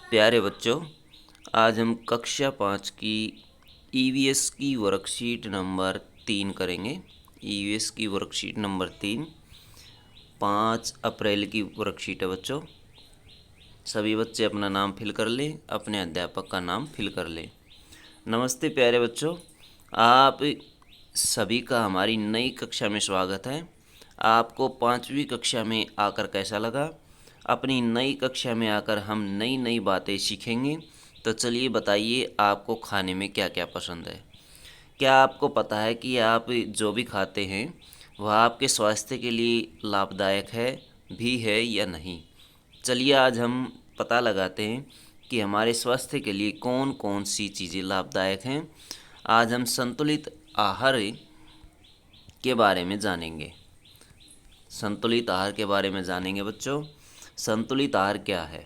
प्यारे बच्चों, आज हम कक्षा 5 की ईवीएस की वर्कशीट नंबर 3 करेंगे। ईवीएस की वर्कशीट नंबर 3 5 अप्रैल की वर्कशीट है बच्चों। सभी बच्चे अपना नाम फिल कर लें, अपने अध्यापक का नाम फिल कर लें। नमस्ते प्यारे बच्चों, आप सभी का हमारी नई कक्षा में स्वागत है। आपको 5वीं कक्षा में आकर कैसा लगा? अपनी नई कक्षा में आकर हम नई नई बातें सीखेंगे। तो चलिए बताइए, आपको खाने में क्या क्या पसंद है? क्या आपको पता है कि आप जो भी खाते हैं वह आपके स्वास्थ्य के लिए लाभदायक है भी है या नहीं? चलिए आज हम पता लगाते हैं कि हमारे स्वास्थ्य के लिए कौन कौन सी चीज़ें लाभदायक हैं। आज हम संतुलित आहार के बारे में जानेंगे। संतुलित आहार के बारे में जानेंगे बच्चों। संतुलित आहार क्या है?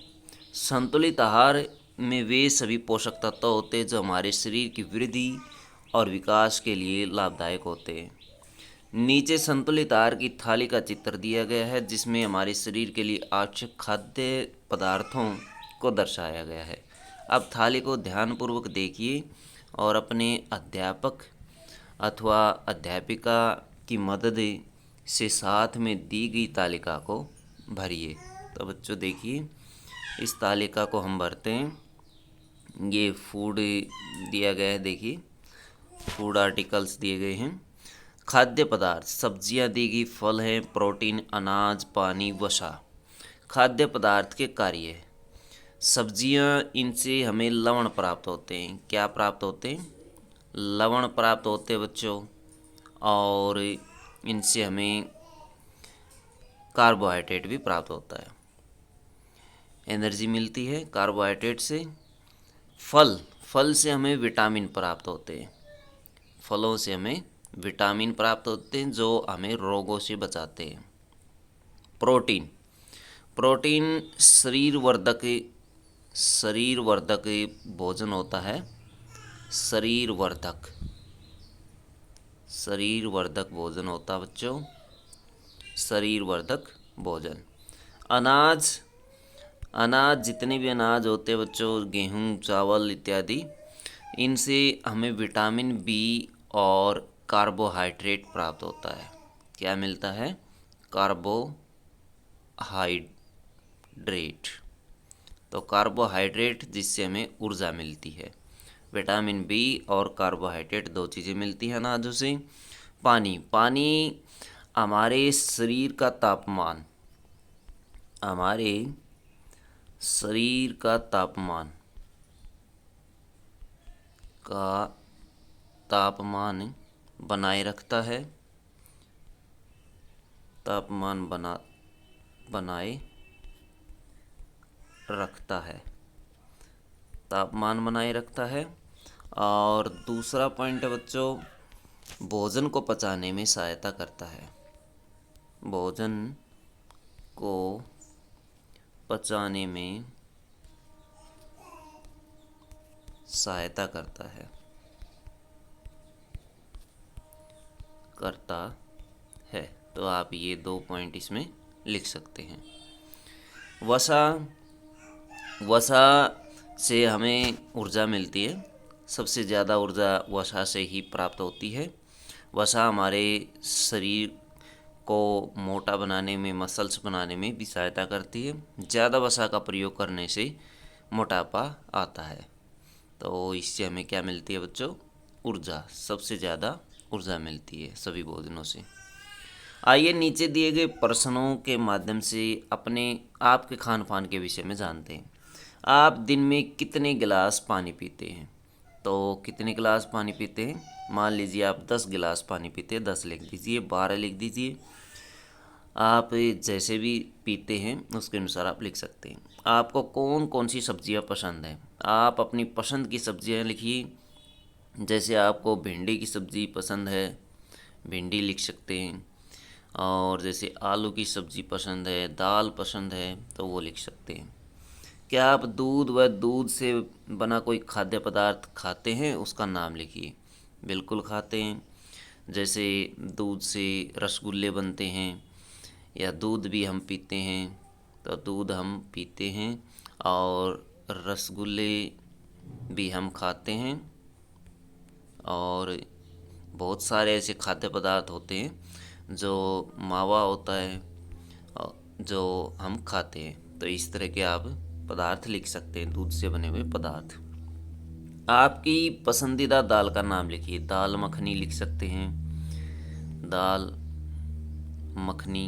संतुलित आहार में वे सभी पोषक तत्व होते हैं जो हमारे शरीर की वृद्धि और विकास के लिए लाभदायक होते हैं। नीचे संतुलित आहार की थाली का चित्र दिया गया है, जिसमें हमारे शरीर के लिए आवश्यक खाद्य पदार्थों को दर्शाया गया है। अब थाली को ध्यानपूर्वक देखिए और अपने अध्यापक अथवा अध्यापिका की मदद से साथ में दी गई तालिका को भरिए। तो बच्चों देखिए, इस तालिका को हम भरते हैं। ये फूड दिया गया है, देखिए फूड आर्टिकल्स दिए गए हैं। खाद्य पदार्थ, सब्जियां दी गई, फल हैं, प्रोटीन, अनाज, पानी, वसा। खाद्य पदार्थ के कार्य, सब्जियां, इनसे हमें लवण प्राप्त होते हैं। क्या प्राप्त होते हैं? लवण प्राप्त होते हैं बच्चों। और इनसे हमें कार्बोहाइड्रेट भी प्राप्त होता है, एनर्जी मिलती है कार्बोहाइड्रेट से। फल, फल से हमें विटामिन प्राप्त होते हैं। फलों से हमें विटामिन प्राप्त होते हैं जो हमें रोगों से बचाते हैं। प्रोटीन, प्रोटीन शरीर वर्धक भोजन होता है। शरीर वर्धक भोजन होता है बच्चों, शरीर वर्धक भोजन। अनाज, अनाज जितने भी अनाज होते हैं बच्चों, गेहूँ, चावल इत्यादि, इनसे हमें विटामिन बी और कार्बोहाइड्रेट प्राप्त होता है। क्या मिलता है? कार्बोहाइड्रेट। तो कार्बोहाइड्रेट जिससे हमें ऊर्जा मिलती है। विटामिन बी और कार्बोहाइड्रेट दो चीज़ें मिलती हैं अनाजों से। पानी, पानी हमारे शरीर का तापमान, हमारे शरीर का तापमान बनाए रखता है। बनाए रखता है। और दूसरा पॉइंट है बच्चों, भोजन को पचाने में सहायता करता है। भोजन को पचाने में सहायता करता है। तो आप ये 2 पॉइंट इसमें लिख सकते हैं। वसा, वसा से हमें ऊर्जा मिलती है। सबसे ज़्यादा ऊर्जा वसा से ही प्राप्त होती है। वसा हमारे शरीर को मोटा बनाने में, मसल्स बनाने में भी सहायता करती है। ज़्यादा वसा का प्रयोग करने से मोटापा आता है। तो इससे हमें क्या मिलती है बच्चों? ऊर्जा। सबसे ज़्यादा ऊर्जा मिलती है सभी भोजनों से। आइए नीचे दिए गए प्रश्नों के माध्यम से अपने आपके खान पान के विषय में जानते हैं। आप दिन में कितने गिलास पानी पीते हैं? तो कितने गिलास पानी पीते हैं? मान लीजिए आप 10 गिलास पानी पीते हैं, 10 लिख दीजिए, 12 लिख दीजिए। आप जैसे भी पीते हैं उसके अनुसार आप लिख सकते हैं। आपको कौन कौन सी सब्जियां पसंद हैं? आप अपनी पसंद की सब्जियां लिखिए। जैसे आपको भिंडी की सब्ज़ी पसंद है, भिंडी लिख सकते हैं। और जैसे आलू की सब्ज़ी पसंद है, दाल पसंद है, तो वो लिख सकते हैं। क्या आप दूध व दूध से बना कोई खाद्य पदार्थ खाते हैं? उसका नाम लिखिए। बिल्कुल खाते हैं। जैसे दूध से रसगुल्ले बनते हैं, या दूध भी हम पीते हैं, तो दूध हम पीते हैं। और रसगुल्ले भी हम खाते हैं और बहुत सारे ऐसे खाद्य पदार्थ होते हैं जो मावा होता है जो हम खाते हैं। तो इस तरह के आप पदार्थ लिख सकते हैं, दूध से बने हुए पदार्थ। आपकी पसंदीदा दाल का नाम लिखिए। दाल मखनी लिख सकते हैं, दाल मखनी।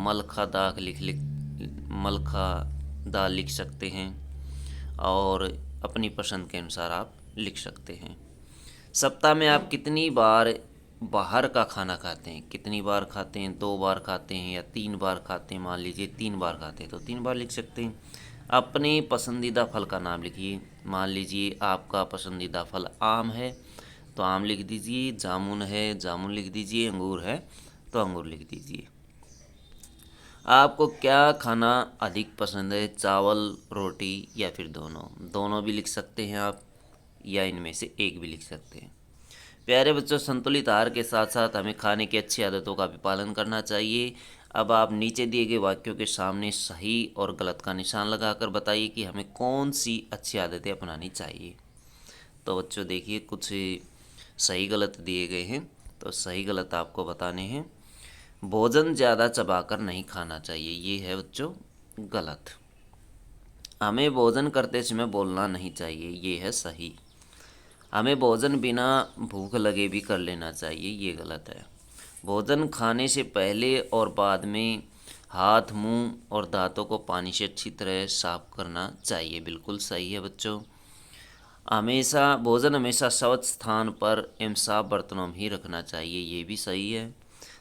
मलखा दाल मलखा दाल लिख सकते हैं और अपनी पसंद के अनुसार आप लिख सकते हैं। सप्ताह में आप कितनी बार बाहर का खाना खाते हैं? कितनी बार खाते हैं? 2 बार खाते हैं या 3 बार खाते हैं? मान लीजिए 3 बार खाते हैं तो 3 बार लिख सकते हैं। अपने पसंदीदा फल का नाम लिखिए। मान लीजिए आपका पसंदीदा फल आम है तो आम लिख दीजिए, जामुन है जामुन लिख दीजिए, अंगूर है तो अंगूर लिख दीजिए। आपको क्या खाना अधिक पसंद है? चावल, रोटी या फिर दोनों? दोनों भी लिख सकते हैं आप या इनमें से एक भी लिख सकते हैं। प्यारे बच्चों, संतुलित आहार के साथ साथ हमें खाने की अच्छी आदतों का भी पालन करना चाहिए। अब आप नीचे दिए गए वाक्यों के सामने सही और गलत का निशान लगाकर बताइए कि हमें कौन सी अच्छी आदतें अपनानी चाहिए। तो बच्चों देखिए, कुछ सही गलत दिए गए हैं, तो सही गलत आपको बताने हैं। भोजन ज़्यादा चबाकर नहीं खाना चाहिए, ये है बच्चों गलत। हमें भोजन करते समय बोलना नहीं चाहिए, ये है सही। हमें भोजन बिना भूख लगे भी कर लेना चाहिए, ये गलत है। भोजन खाने से पहले और बाद में हाथ, मुंह और दांतों को पानी से अच्छी तरह साफ करना चाहिए, बिल्कुल सही है बच्चों। हमेशा स्वच्छ स्थान पर एवं साफ बर्तनों में ही रखना चाहिए, ये भी सही है।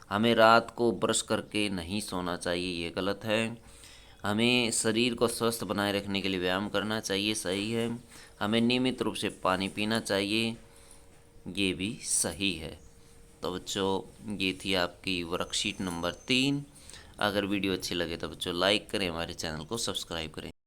हमें रात को ब्रश करके नहीं सोना चाहिए, ये गलत है। हमें शरीर को स्वस्थ बनाए रखने के लिए व्यायाम करना चाहिए, सही है। हमें नियमित रूप से पानी पीना चाहिए, ये भी सही है। तो बच्चों ये थी आपकी वर्कशीट नंबर 3। अगर वीडियो अच्छी लगे तो बच्चों लाइक करें, हमारे चैनल को सब्सक्राइब करें।